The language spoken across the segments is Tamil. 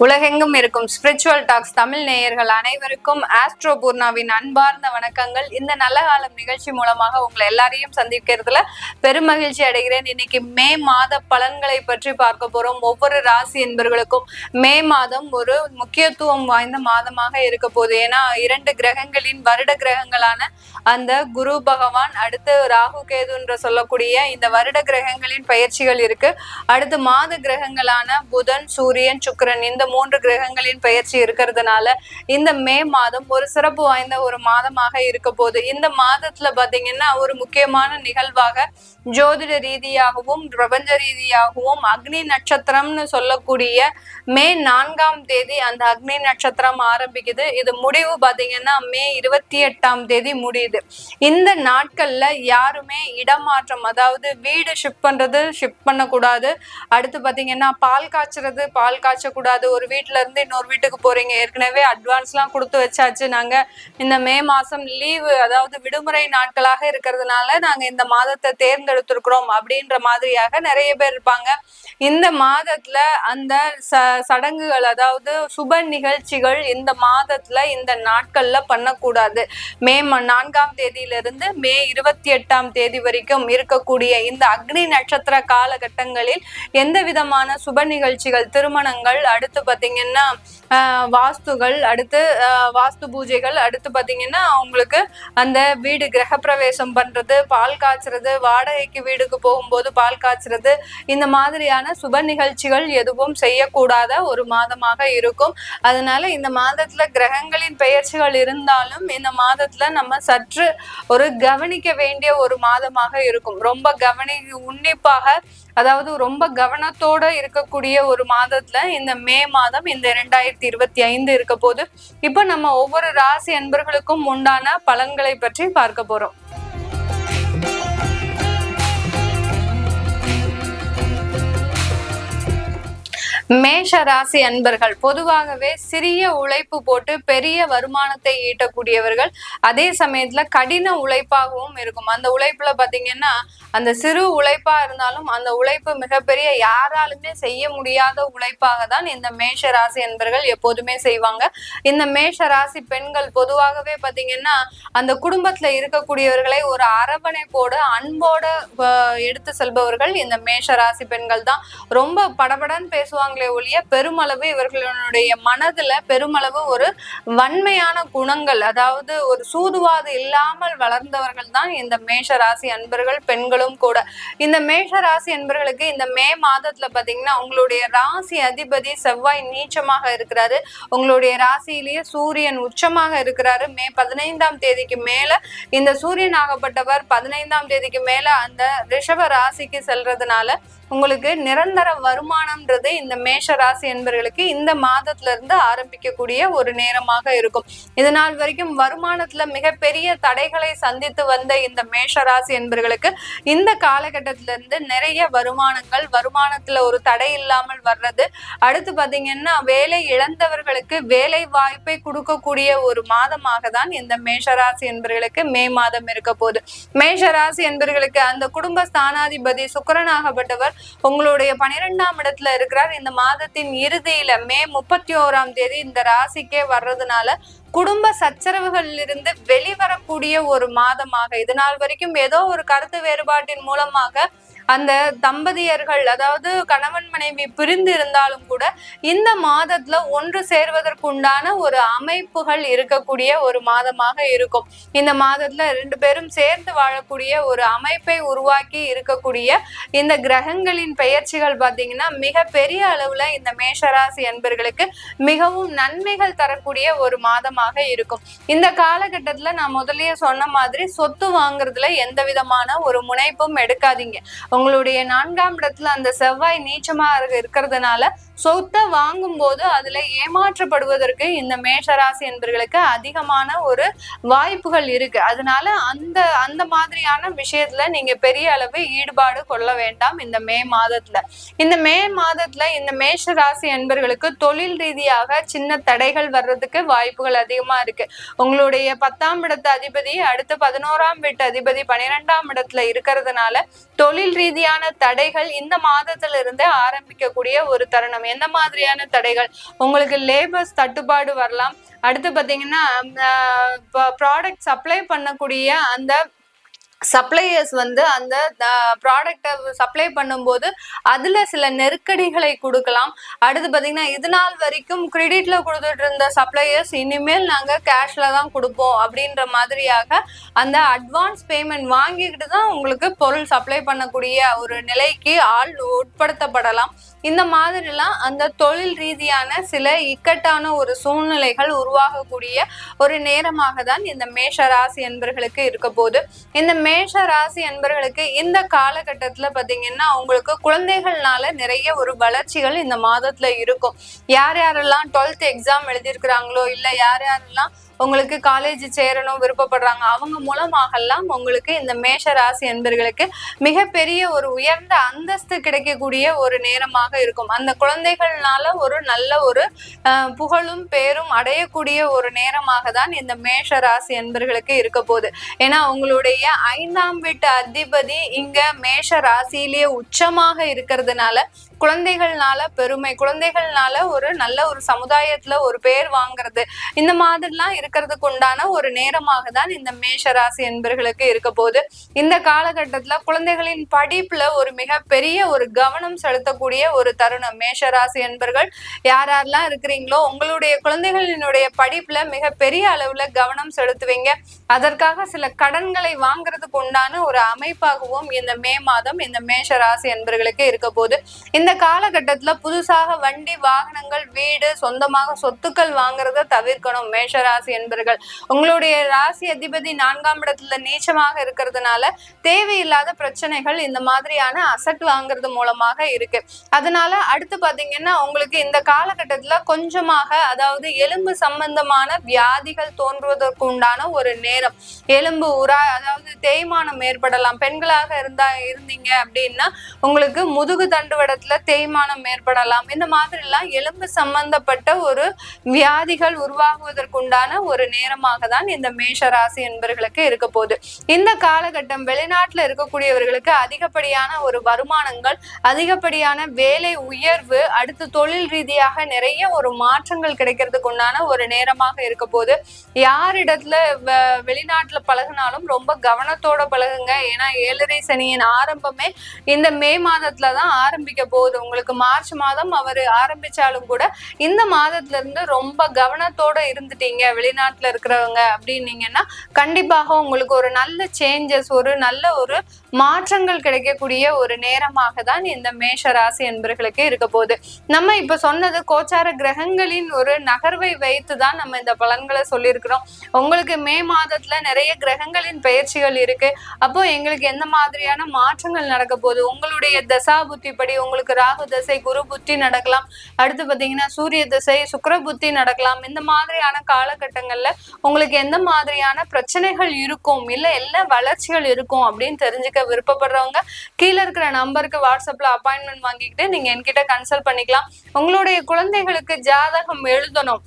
உலகெங்கும் இருக்கும் ஸ்பிரிச்சுவல் டாக்ஸ் தமிழ் நேயர்கள் அனைவருக்கும் ஆஸ்ட்ரோ பூர்ணாவின் அன்பார்ந்த வணக்கங்கள். இந்த நல்ல காலம் நிகழ்ச்சி மூலமாக உங்களை எல்லாரையும் சந்திக்கிறதுல பெருமகிழ்ச்சி அடைகிறேன். இன்னைக்கு மே மாத பலன்களை பற்றி பார்க்க போறோம். ஒவ்வொரு ராசி என்பவர்களுக்கும் மே மாதம் ஒரு முக்கியத்துவம் வாய்ந்த மாதமாக இருக்க போகுது. ஏன்னா 2 கிரகங்களின் வருட கிரகங்களான அந்த குரு பகவான், அடுத்து ராகு கேது என்று சொல்லக்கூடிய இந்த வருட கிரகங்களின் பயிற்சிகள் இருக்கு. அடுத்து மாத கிரகங்களான புதன், சூரியன், சுக்கிரன், இந்த 3 கிரகங்களின் பயிற்சி இருக்கிறதுனால இந்த மே மாதம் ஒரு சிறப்பு வாய்ந்த ஒரு மாதமாக இருக்க போகுது. இந்த மாதத்துல பாத்தீங்கன்னா ஒரு முக்கியமான நிகழ்வாக ஜோதிட ரீதியாகவும் பிரபஞ்ச ரீதியாகவும் அக்னி நட்சத்திரம்னு சொல்லக்கூடிய மே 4ஆம் தேதி அந்த அக்னி நட்சத்திரம் ஆரம்பிக்குது. இது முடிவு பாத்தீங்கன்னா மே 28ஆம் தேதி முடியுது. இந்த நாட்கள்ல யாருமே இடமாற்றம், அதாவது வீடு ஷிஃப்ட் பண்றது ஷிஃப்ட் பண்ணக்கூடாது. அடுத்து பாத்தீங்கன்னா பால் காய்ச்சறது பால் காய்ச்சக்கூடாது. ஒரு வீட்டுல இருந்து இன்னொரு வீட்டுக்கு போறீங்க, ஏற்கனவே அட்வான்ஸ் எல்லாம் கொடுத்து வச்சாச்சு, நாங்க இந்த மே மாசம் லீவு அதாவது விடுமுறை நாட்களாக இருக்கிறதுனால நாங்க இந்த மாதத்தை தேர்ந்தெடுத்திருக்கிறோம் அப்படின்ற மாதிரியாக நிறைய பேர் இருப்பாங்க. இந்த மாதத்துல அந்த சடங்குகள் அதாவது சுப நிகழ்ச்சிகள் இந்த மாதத்துல இந்த நாட்கள்ல பண்ணக்கூடாது. மே 4ஆம் தேதியிலிருந்து மே 28ஆம் தேதி வரைக்கும் இருக்கக்கூடிய இந்த அக்னி நட்சத்திர காலகட்டங்களில் எந்த விதமான சுப நிகழ்ச்சிகள், திருமணங்கள், அடுத்து பாத்தீங்கன்னா வாஸ்துகள், அடுத்து வாஸ்து பூஜைகள், அடுத்து பாத்தீங்கன்னா அவங்களுக்கு அந்த வீடு கிரகப்பிரவேசம் பண்றது, பால் காய்ச்சறது, வாடகைக்கு வீடுக்கு போகும்போது பால் காய்ச்சறது, இந்த மாதிரியான சுப நிகழ்ச்சிகள் எதுவும் செய்யக்கூடாத ஒரு மாதமாக இருக்கும். அதனால இந்த மாதத்துல கிரகங்களின் பெயர்ச்சிகள் இருந்தாலும் இந்த மாதத்துல நம்ம சற்று ஒரு கவனிக்க வேண்டிய ஒரு மாதமாக இருக்கும். ரொம்ப உன்னிப்பாக, அதாவது ரொம்ப கவனத்தோட இருக்கக்கூடிய ஒரு மாதத்துல இந்த மே மாதம் இந்த 2025 இருக்க போது. இப்ப நம்ம ஒவ்வொரு ராசி அன்பர்களுக்கும் உண்டான பலன்களை பற்றி பார்க்க போறோம். மேஷ ராசி அன்பர்கள் பொதுவாகவே சிறிய உழைப்பு போட்டு பெரிய வருமானத்தை ஈட்டக்கூடியவர்கள். அதே சமயத்துல கடின உழைப்பாகவும் இருக்கும். அந்த உழைப்புல பாத்தீங்கன்னா அந்த சிறு உழைப்பா இருந்தாலும் அந்த உழைப்பு மிகப்பெரிய, யாராலுமே செய்ய முடியாத உழைப்பாக தான் இந்த மேஷ ராசி அன்பர்கள் எப்போதுமே செய்வாங்க. இந்த மேஷ ராசி பெண்கள் பொதுவாகவே பாத்தீங்கன்னா அந்த குடும்பத்துல இருக்கக்கூடியவர்களை ஒரு அரவணைப்போடு அன்போட எடுத்து செல்பவர்கள் இந்த மேஷ ராசி பெண்கள் தான். ரொம்ப படபடன்னு பேசுவாங்க ஒழிய பெருமளவு இவர்களுடைய மனதுல பெருமளவு ஒரு வன்மையான குணங்கள், அதாவது ஒரு சூதுவாது இல்லாமல் வளர்ந்தவர்கள் தான் இந்த மேஷ ராசி அன்பர்கள் பெண்களும் கூட. இந்த மேஷ ராசி அன்பர்களுக்கு இந்த மே மாதத்துல பாத்தீங்கன்னா உங்களுடைய ராசி அதிபதி செவ்வாய் நீச்சமாக இருக்கிறாரு. உங்களுடைய ராசியிலேயே சூரியன் உச்சமாக இருக்கிறாரு. மே 15ஆம் தேதிக்கு மேல இந்த சூரியன் ஆகப்பட்டவர் 15ஆம் தேதிக்கு மேல அந்த ரிஷப ராசிக்கு செல்றதுனால உங்களுக்கு நிரந்தர வருமானம்ன்றது இந்த மேஷ ராசி என்பவர்களுக்கு இந்த மாதத்துல இருந்து ஆரம்பிக்கக்கூடிய ஒரு நேரமாக இருக்கும். இதனால் வரைக்கும் வருமானத்துல மிகப்பெரிய தடைகளை சந்தித்து வந்த இந்த மேஷ ராசி என்பவர்களுக்கு இந்த காலகட்டத்தில இருந்து நிறைய வருமானத்துல ஒரு தடை இல்லாமல் வர்றது. அடுத்து பாத்தீங்கன்னா வேலை இழந்தவர்களுக்கு வேலை வாய்ப்பை கொடுக்கக்கூடிய ஒரு மாதமாக தான் இந்த மேஷராசி என்பவர்களுக்கு மே மாதம் இருக்க போகுது. மேஷராசி என்பவர்களுக்கு அந்த குடும்ப ஸ்தானாதிபதி சுக்கிரனாகப்பட்டவர் உங்களுடைய 12ஆம் இடத்துல இருக்கிறார். இந்த மாதத்தின் இறுதியில மே 31ஆம் தேதி இந்த ராசிக்கே வர்றதுனால குடும்ப சச்சரவுகளில் இருந்து வெளிவரக்கூடிய ஒரு மாதமாக, இது நாள் வரைக்கும் ஏதோ ஒரு கருத்து வேறுபாட்டின் மூலமாக அந்த தம்பதியர்கள், அதாவது கணவன் மனைவி பிரிந்து இருந்தாலும் கூட இந்த மாதத்துல ஒன்று சேர்வதற்குண்டான ஒரு அமைப்புகள் இருக்கக்கூடிய ஒரு மாதமாக இருக்கும். இந்த மாதத்துல 2 பேரும் சேர்ந்து வாழக்கூடிய ஒரு அமைப்பை உருவாக்கி இருக்கக்கூடிய இந்த கிரகங்களின் பெயர்ச்சிகள் பாத்தீங்கன்னா மிக பெரிய அளவுல இந்த மேஷராசி அன்பர்களுக்கு மிகவும் நன்மைகள் தரக்கூடிய ஒரு மாதமாக இருக்கும். இந்த காலகட்டத்துல நான் முதல்லயே சொன்ன மாதிரி சொத்து வாங்குறதுல எந்த விதமான ஒரு முனைப்பும் எடுக்காதீங்க. உங்களுடைய 4ஆம் இடத்துல அந்த செவ்வாய் நீச்சமா இருக்கிறதுனால சொத்தை வாங்கும் போது அதுல ஏமாற்றப்படுவதற்கு இந்த மேஷராசி என்பவர்களுக்கு அதிகமான ஒரு வாய்ப்புகள் இருக்கு. அதனால அந்த மாதிரியான விஷயத்துல நீங்க பெரிய அளவு ஈடுபாடு கொள்ள வேண்டாம். இந்த மே மாதத்துல இந்த மேஷ ராசி என்பவர்களுக்கு தொழில் ரீதியாக சின்ன தடைகள் வர்றதுக்கு வாய்ப்புகள் அதிகமா இருக்கு. உங்களுடைய 10ஆம் இடத்து அதிபதி, அடுத்து 11ஆம் வீட்டு அதிபதி 12ஆம் இடத்துல இருக்கிறதுனால தொழில் ரீதியான தடைகள் இந்த மாதத்துல இருந்தே ஆரம்பிக்கக்கூடிய ஒரு தருணம். எந்த மாதிரியான தடைகள்? உங்களுக்கு லேபர்ஸ் தட்டுப்பாடு வரலாம். அடுத்து பாத்தீங்கன்னா ப்ராடக்ட் சப்ளை பண்ணக்கூடிய அந்த சப்ளையர்ஸ் வந்து அந்த ப்ராடக்டை சப்ளை பண்ணும்போது அதுல சில நெருக்கடிகளை கொடுக்கலாம். அடுத்து பாத்தீங்கன்னா இது நாள் வரைக்கும் கிரெடிட்ல கொடுத்துட்டு இருந்த சப்ளையர்ஸ் இனிமேல் நாங்க கேஷ்ல தான் கொடுப்போம் அப்படின்ற மாதிரியாக அந்த அட்வான்ஸ் பேமெண்ட் வாங்கிக்கிட்டு தான் உங்களுக்கு பொருள் சப்ளை பண்ணக்கூடிய ஒரு நிலைக்கு ஆள் உட்படுத்தப்படலாம். இந்த மாதிரிலாம் அந்த தொழில் ரீதியான சில இக்கட்டான ஒரு சூழ்நிலைகள் உருவாகக்கூடிய ஒரு நேரமாக தான் இந்த மேஷ ராசி என்பர்களுக்கு இருக்க போது. இந்த மேஷ ராசி என்பர்களுக்கு இந்த காலகட்டத்துல பாத்தீங்கன்னா உங்களுக்கு குழந்தைகள்னால நிறைய ஒரு வளர்ச்சிகள் இந்த மாதத்துல இருக்கும். யார் யாரெல்லாம் 12th எக்ஸாம் எழுதியிருக்கிறாங்களோ இல்ல யார் யாரெல்லாம் உங்களுக்கு காலேஜ் சேரணும் விருப்பப்படுறாங்க அவங்க மூலமாகலாம் உங்களுக்கு இந்த மேஷ ராசி என்பர்களுக்கு மிகப்பெரிய ஒரு உயர்ந்த அந்தஸ்து கிடைக்கக்கூடிய ஒரு நேரமாக இருக்கும். அந்த குழந்தைகள்னால ஒரு நல்ல ஒரு புகழும் பேரும் அடையக்கூடிய ஒரு நேரமாக தான் இந்த மேஷ ராசி என்பர்களுக்கு இருக்க போகுது. ஏன்னா உங்களுடைய 5ஆம் வீட்டு அதிபதி இங்க மேஷ ராசியிலேயே உச்சமாக இருக்கிறதுனால குழந்தைகள்னால பெருமை, குழந்தைகள்னால ஒரு நல்ல ஒரு சமுதாயத்துல ஒரு பேர் வாங்குறது, இந்த மாதிரிலாம் இருக்கிறதுக்கு உண்டான ஒரு நேரமாக தான் இந்த மேஷ ராசி என்பர்களுக்கு இருக்க போது. இந்த காலகட்டத்துல குழந்தைகளின் படிப்புல ஒரு மிகப்பெரிய ஒரு கவனம் செலுத்தக்கூடிய ஒரு தருணம். மேஷ ராசி என்பர்கள் யார் யாரெல்லாம் இருக்கிறீங்களோ உங்களுடைய குழந்தைகளினுடைய படிப்புல மிகப்பெரிய அளவுல கவனம் செலுத்துவீங்க. அதற்காக சில கடன்களை வாங்குறதுக்கு உண்டான ஒரு அமைப்பாகவும் இந்த மே மாதம் இந்த மேஷ ராசி என்பர்களுக்கு இருக்க போது. இந்த காலகட்டத்துல புதுசாக வண்டி வாகனங்கள் வீடு சொந்தமாக சொத்துக்கள் வாங்குறத தவிர்க்கணும். மேஷ ராசி என்பர்கள் உங்களுடைய ராசி அதிபதி 4ஆம் இடத்துல நீச்சமாக இருக்கிறதுனால தேவையில்லாத பிரச்சனைகள் இந்த மாதிரியான அசட் வாங்குறது மூலமாக இருக்கு. அதனால அடுத்து பாத்தீங்கன்னா உங்களுக்கு இந்த காலகட்டத்துல கொஞ்சமாக அதாவது எலும்பு சம்பந்தமான வியாதிகள் தோன்றுவதற்கு உண்டான ஒரு நேரம். எலும்பு அதாவது தேய்மானம் ஏற்படலாம். பெண்களாக இருந்தீங்க அப்படின்னா உங்களுக்கு முதுகு தண்டுவடத்துல தேய்மானம் ஏற்படலாம். இந்த மாதிரி எல்லாம் எலும்பு சம்பந்தப்பட்ட ஒரு வியாதிகள் உருவாகுவதற்குண்டான ஒரு நேரமாக தான் இந்த மேஷ ராசி என்பர்களுக்கு இருக்க போகுது. இந்த காலகட்டம் வெளிநாட்டுல இருக்கக்கூடியவர்களுக்கு அதிகப்படியான ஒரு வருமானங்கள், அதிகப்படியான வேலை உயர்வு, அடுத்து தொழில் ரீதியாக நிறைய ஒரு மாற்றங்கள் கிடைக்கிறதுக்கு உண்டான ஒரு நேரமாக இருக்க போது. யாரிடத்துல வெளிநாட்டுல பழகினாலும் ரொம்ப கவனத்தோட பழகுங்க. ஏன்னா 7.5 சனியின் ஆரம்பமே இந்த மே மாதத்துலதான் ஆரம்பிக்க போகுது. உங்களுக்கு மார்ச் மாதம் அவர் ஆரம்பிச்சாலும் கூட இந்த மாதத்துல இருந்து ரொம்ப கவனத்தோட இருந்துட்டீங்க வெளிநாட்டுல இருக்கிறவங்க அப்படின்னீங்கன்னா கண்டிப்பாக உங்களுக்கு ஒரு நல்ல சேஞ்சஸ், ஒரு நல்ல ஒரு மாற்றங்கள் கிடைக்கக்கூடிய ஒரு நேரமாக தான் இந்த மேஷ ராசி என்பர்களுக்கு இருக்க போகுது. நம்ம இப்ப சொன்னது கோச்சார கிரகங்களின் ஒரு நகர்வை வைத்து தான் நம்ம இந்த பலன்களை சொல்லியிருக்கிறோம். உங்களுக்கு மே மாதத்துல நிறைய கிரகங்களின் பயிற்சிகள் இருக்கு. அப்போ எங்களுக்கு எந்த மாதிரியான மாற்றங்கள் நடக்க போகுது, உங்களுடைய தசா புத்தி படி உங்களுக்கு ராகு தசை குரு புத்தி நடக்கலாம். அடுத்து பாத்தீங்கன்னா சூரிய தசை சுக்கிர புத்தி நடக்கலாம். இந்த மாதிரியான காலகட்டங்கள்ல உங்களுக்கு எந்த மாதிரியான பிரச்சனைகள் இருக்கும் இல்ல எல்லா வளர்ச்சிகள் இருக்கும் அப்படின்னு தெரிஞ்சுக்க விருப்பப்படுறவங்க கீழே இருக்கிற நம்பருக்கு வாட்ஸ்அப்ல அப்பாயின்மெண்ட் வாங்கிக்கிட்டு நீங்க என்கிட்ட கன்சல்ட் பண்ணிக்கலாம். உங்களுடைய குழந்தைகளுக்கு ஜாதகம் எழுதணும்.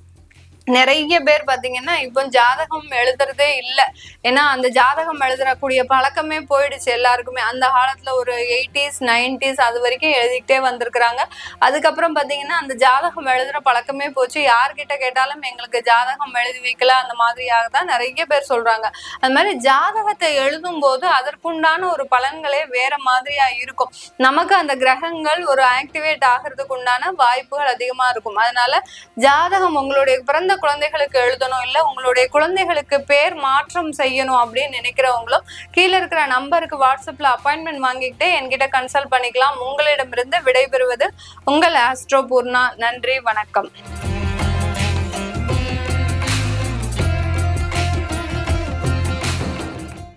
நிறைய பேர் பாத்தீங்கன்னா இப்போ ஜாதகம் எழுதுறதே இல்லை. ஏன்னா அந்த ஜாதகம் எழுதுறக்கூடிய பழக்கமே போயிடுச்சு எல்லாருக்குமே. அந்த காலத்துல ஒரு 80s 90s அது வரைக்கும் எழுதிக்கிட்டே வந்திருக்கிறாங்க. அதுக்கப்புறம் பாத்தீங்கன்னா அந்த ஜாதகம் எழுதுற பழக்கமே போச்சு. யார்கிட்ட கேட்டாலும் எங்களுக்கு ஜாதகம் எழுதி வைக்கல அந்த மாதிரியாக தான் நிறைய பேர் சொல்றாங்க. அது மாதிரி ஜாதகத்தை எழுதும் போது அதற்குண்டான ஒரு பலன்களே வேற மாதிரியா இருக்கும். நமக்கு அந்த கிரகங்கள் ஒரு ஆக்டிவேட் ஆகிறதுக்கு உண்டான வாய்ப்புகள் அதிகமா இருக்கும். அதனால ஜாதகம் உங்களுடைய பிறந்த குழந்தைகளுக்கு எழுதணும் இல்ல உங்களுடைய குழந்தைகளுக்கு பேர் மாற்றம் செய்யணும் அப்படின்னு நினைக்கிறவங்களும் கீழே இருக்கிற நம்பருக்கு வாட்ஸ்அப்ல அப்பாயின்மெண்ட் வாங்கிக்கிட்டு என்கிட்ட கன்சல்ட் பண்ணிக்கலாம். உங்களிடமிருந்து விடைபெறுவது உங்கள் ஆஸ்ட்ரோ பூர்ணா. நன்றி, வணக்கம்.